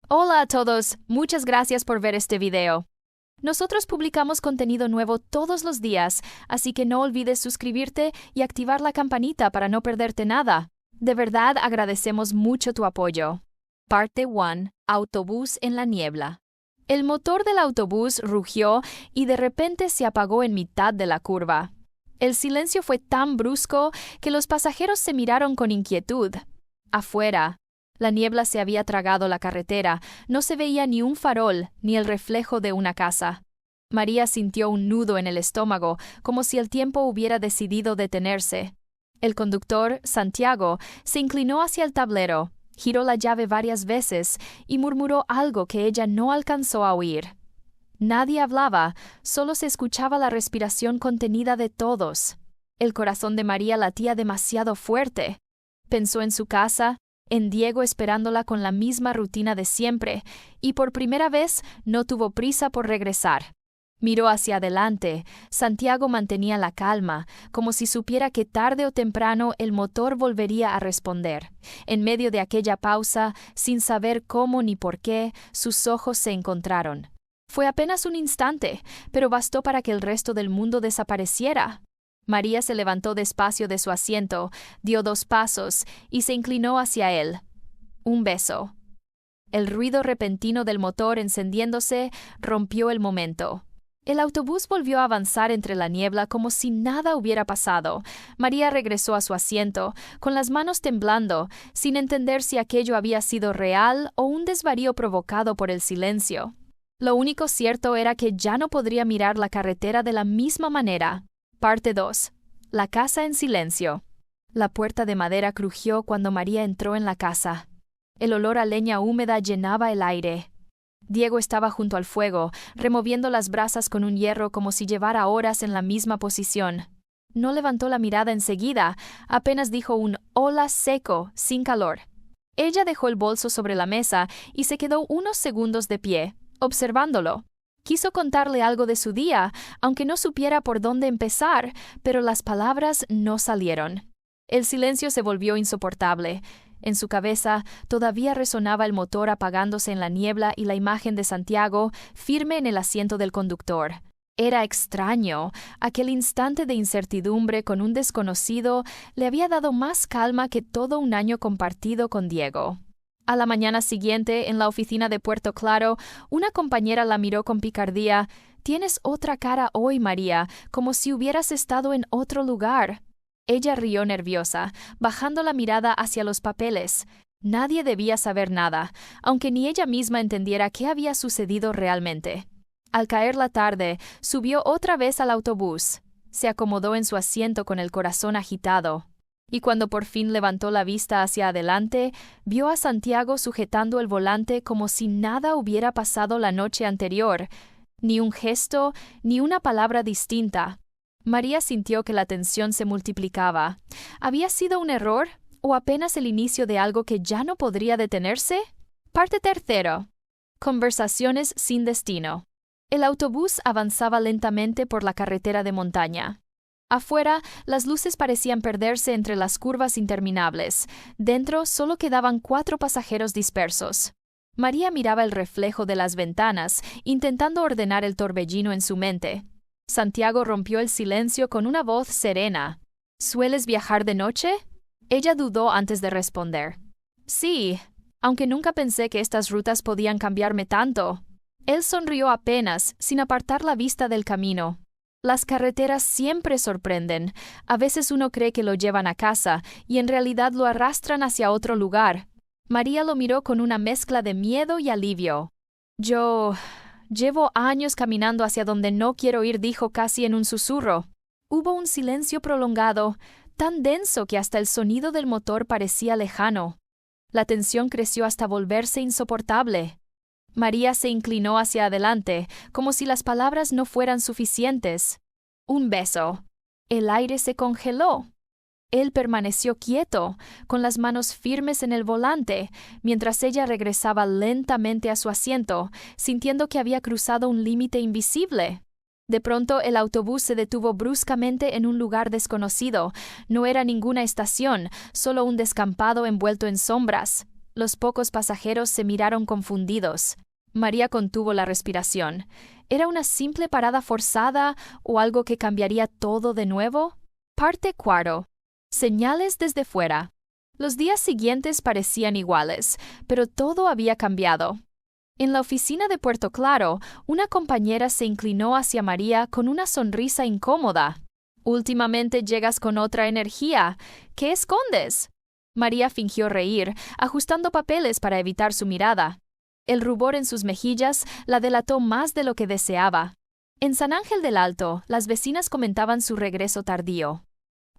Hola a todos, muchas gracias por ver este video. Nosotros publicamos contenido nuevo todos los días, así que no olvides suscribirte y activar la campanita para no perderte nada. De verdad agradecemos mucho tu apoyo. Parte 1. Autobús en la niebla. El motor del autobús rugió y de repente se apagó en mitad de la curva. El silencio fue tan brusco que los pasajeros se miraron con inquietud. Afuera, la niebla se había tragado la carretera, no se veía ni un farol ni el reflejo de una casa. María sintió un nudo en el estómago, como si el tiempo hubiera decidido detenerse. El conductor, Santiago, se inclinó hacia el tablero, giró la llave varias veces y murmuró algo que ella no alcanzó a oír. Nadie hablaba, solo se escuchaba la respiración contenida de todos. El corazón de María latía demasiado fuerte. Pensó en su casa, en Diego esperándola con la misma rutina de siempre, y por primera vez no tuvo prisa por regresar. Miró hacia adelante. Santiago mantenía la calma, como si supiera que tarde o temprano el motor volvería a responder. En medio de aquella pausa, sin saber cómo ni por qué, sus ojos se encontraron. Fue apenas un instante, pero bastó para que el resto del mundo desapareciera. María se levantó despacio de su asiento, dio 2 pasos y se inclinó hacia él. Un beso. El ruido repentino del motor encendiéndose rompió el momento. El autobús volvió a avanzar entre la niebla como si nada hubiera pasado. María regresó a su asiento, con las manos temblando, sin entender si aquello había sido real o un desvarío provocado por el silencio. Lo único cierto era que ya no podría mirar la carretera de la misma manera. Parte 2. La casa en silencio. La puerta de madera crujió cuando María entró en la casa. El olor a leña húmeda llenaba el aire. Diego estaba junto al fuego, removiendo las brasas con un hierro como si llevara horas en la misma posición. No levantó la mirada enseguida, apenas dijo un hola seco, sin calor. Ella dejó el bolso sobre la mesa y se quedó unos segundos de pie, observándolo. Quiso contarle algo de su día, aunque no supiera por dónde empezar, pero las palabras no salieron. El silencio se volvió insoportable. En su cabeza todavía resonaba el motor apagándose en la niebla y la imagen de Santiago firme en el asiento del conductor. Era extraño. Aquel instante de incertidumbre con un desconocido le había dado más calma que todo un año compartido con Diego. A la mañana siguiente, en la oficina de Puerto Claro, una compañera la miró con picardía. «Tienes otra cara hoy, María, como si hubieras estado en otro lugar». Ella rió nerviosa, bajando la mirada hacia los papeles. Nadie debía saber nada, aunque ni ella misma entendiera qué había sucedido realmente. Al caer la tarde, subió otra vez al autobús. Se acomodó en su asiento con el corazón agitado. Y cuando por fin levantó la vista hacia adelante, vio a Santiago sujetando el volante como si nada hubiera pasado la noche anterior. Ni un gesto, ni una palabra distinta. María sintió que la tensión se multiplicaba. ¿Había sido un error? ¿O apenas el inicio de algo que ya no podría detenerse? Parte 3. Conversaciones sin destino. El autobús avanzaba lentamente por la carretera de montaña. Afuera, las luces parecían perderse entre las curvas interminables. Dentro solo quedaban 4 pasajeros dispersos. María miraba el reflejo de las ventanas, intentando ordenar el torbellino en su mente. Santiago rompió el silencio con una voz serena. «¿Sueles viajar de noche?» Ella dudó antes de responder. «Sí, aunque nunca pensé que estas rutas podían cambiarme tanto». Él sonrió apenas, sin apartar la vista del camino. Las carreteras siempre sorprenden. A veces uno cree que lo llevan a casa, y en realidad lo arrastran hacia otro lugar. María lo miró con una mezcla de miedo y alivio. «Yo llevo años caminando hacia donde no quiero ir», dijo casi en un susurro. Hubo un silencio prolongado, tan denso que hasta el sonido del motor parecía lejano. La tensión creció hasta volverse insoportable. María se inclinó hacia adelante, como si las palabras no fueran suficientes. Un beso. El aire se congeló. Él permaneció quieto, con las manos firmes en el volante, mientras ella regresaba lentamente a su asiento, sintiendo que había cruzado un límite invisible. De pronto el autobús se detuvo bruscamente en un lugar desconocido. No era ninguna estación, solo un descampado envuelto en sombras. Los pocos pasajeros se miraron confundidos. María contuvo la respiración. ¿Era una simple parada forzada o algo que cambiaría todo de nuevo? Parte 4. Señales desde fuera. Los días siguientes parecían iguales, pero todo había cambiado. En la oficina de Puerto Claro, una compañera se inclinó hacia María con una sonrisa incómoda. «Últimamente llegas con otra energía. ¿Qué escondes?» María fingió reír, ajustando papeles para evitar su mirada. El rubor en sus mejillas la delató más de lo que deseaba. En San Ángel del Alto, las vecinas comentaban su regreso tardío.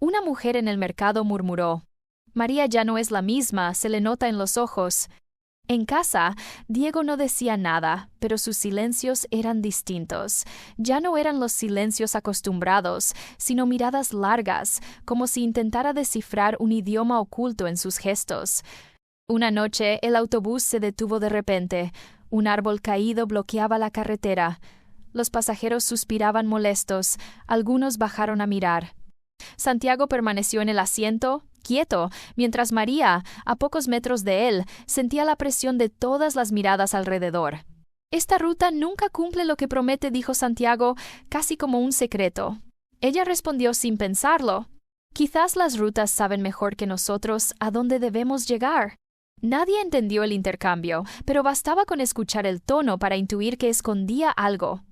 Una mujer en el mercado murmuró: «María ya no es la misma, se le nota en los ojos». En casa, Diego no decía nada, pero sus silencios eran distintos. Ya no eran los silencios acostumbrados, sino miradas largas, como si intentara descifrar un idioma oculto en sus gestos. Una noche, el autobús se detuvo de repente. Un árbol caído bloqueaba la carretera. Los pasajeros suspiraban molestos. Algunos bajaron a mirar. Santiago permaneció en el asiento, quieto, mientras María, a pocos metros de él, sentía la presión de todas las miradas alrededor. «Esta ruta nunca cumple lo que promete», dijo Santiago, casi como un secreto. Ella respondió sin pensarlo: «Quizás las rutas saben mejor que nosotros a dónde debemos llegar». Nadie entendió el intercambio, pero bastaba con escuchar el tono para intuir que escondía algo.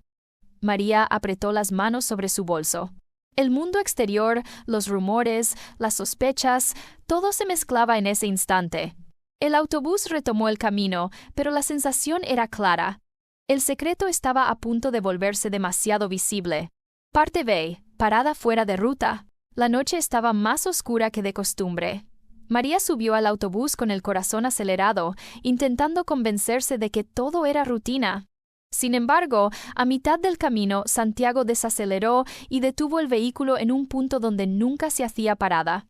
María apretó las manos sobre su bolso. El mundo exterior, los rumores, las sospechas, todo se mezclaba en ese instante. El autobús retomó el camino, pero la sensación era clara. El secreto estaba a punto de volverse demasiado visible. Parte B. Parada fuera de ruta. La noche estaba más oscura que de costumbre. María subió al autobús con el corazón acelerado, intentando convencerse de que todo era rutina. Sin embargo, a mitad del camino, Santiago desaceleró y detuvo el vehículo en un punto donde nunca se hacía parada.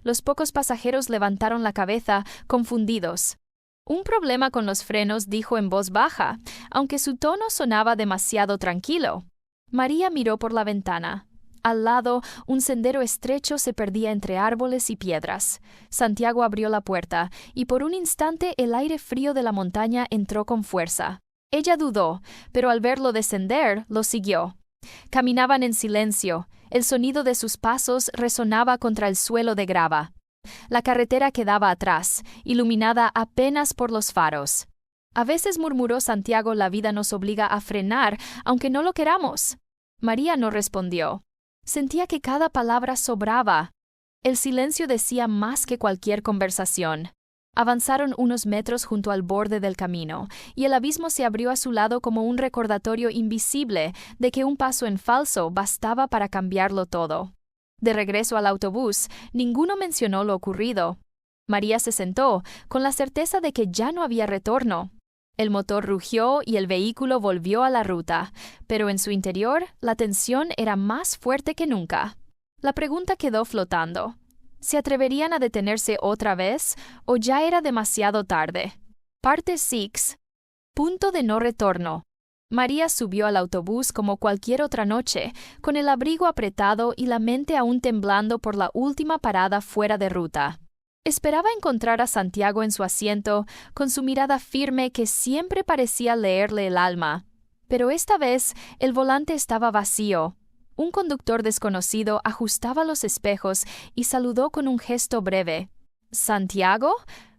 Los pocos pasajeros levantaron la cabeza, confundidos. «Un problema con los frenos», dijo en voz baja, aunque su tono sonaba demasiado tranquilo. María miró por la ventana. Al lado, un sendero estrecho se perdía entre árboles y piedras. Santiago abrió la puerta, y por un instante el aire frío de la montaña entró con fuerza. Ella dudó, pero al verlo descender, lo siguió. Caminaban en silencio. El sonido de sus pasos resonaba contra el suelo de grava. La carretera quedaba atrás, iluminada apenas por los faros. «A veces», murmuró Santiago, «la vida nos obliga a frenar, aunque no lo queramos». María no respondió. Sentía que cada palabra sobraba. El silencio decía más que cualquier conversación. Avanzaron unos metros junto al borde del camino, y el abismo se abrió a su lado como un recordatorio invisible de que un paso en falso bastaba para cambiarlo todo. De regreso al autobús, ninguno mencionó lo ocurrido. María se sentó, con la certeza de que ya no había retorno. El motor rugió y el vehículo volvió a la ruta, pero en su interior la tensión era más fuerte que nunca. La pregunta quedó flotando. ¿Se atreverían a detenerse otra vez o ya era demasiado tarde? Parte 6. Punto de no retorno. María subió al autobús como cualquier otra noche, con el abrigo apretado y la mente aún temblando por la última parada fuera de ruta. Esperaba encontrar a Santiago en su asiento, con su mirada firme que siempre parecía leerle el alma. Pero esta vez el volante estaba vacío. Un conductor desconocido ajustaba los espejos y saludó con un gesto breve. «¿Santiago?»,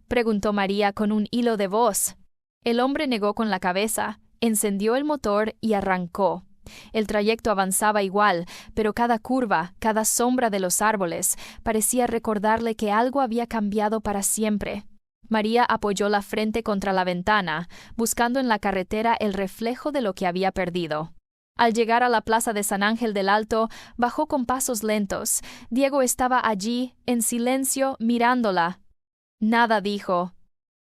preguntó María con un hilo de voz. El hombre negó con la cabeza, encendió el motor y arrancó. El trayecto avanzaba igual, pero cada curva, cada sombra de los árboles, parecía recordarle que algo había cambiado para siempre. María apoyó la frente contra la ventana, buscando en la carretera el reflejo de lo que había perdido. Al llegar a la plaza de San Ángel del Alto, bajó con pasos lentos. Diego estaba allí, en silencio, mirándola. Nada dijo.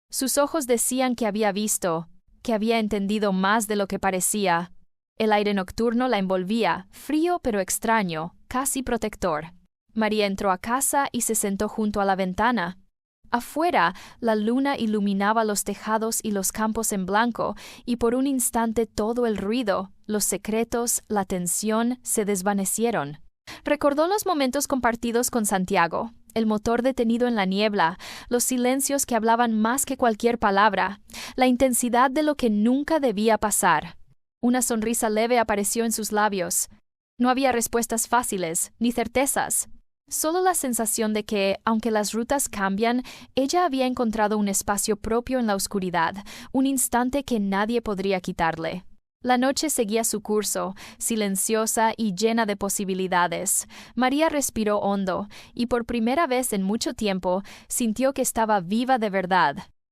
Sus ojos decían que había visto, que había entendido más de lo que parecía. El aire nocturno la envolvía, frío pero extraño, casi protector. María entró a casa y se sentó junto a la ventana. Afuera, la luna iluminaba los tejados y los campos en blanco, y por un instante todo el ruido, los secretos, la tensión se desvanecieron. Recordó los momentos compartidos con Santiago, el motor detenido en la niebla, los silencios que hablaban más que cualquier palabra, la intensidad de lo que nunca debía pasar. Una sonrisa leve apareció en sus labios. No había respuestas fáciles, ni certezas. Solo la sensación de que, aunque las rutas cambian, ella había encontrado un espacio propio en la oscuridad, un instante que nadie podría quitarle. La noche seguía su curso, silenciosa y llena de posibilidades. María respiró hondo, y por primera vez en mucho tiempo sintió que estaba viva de verdad,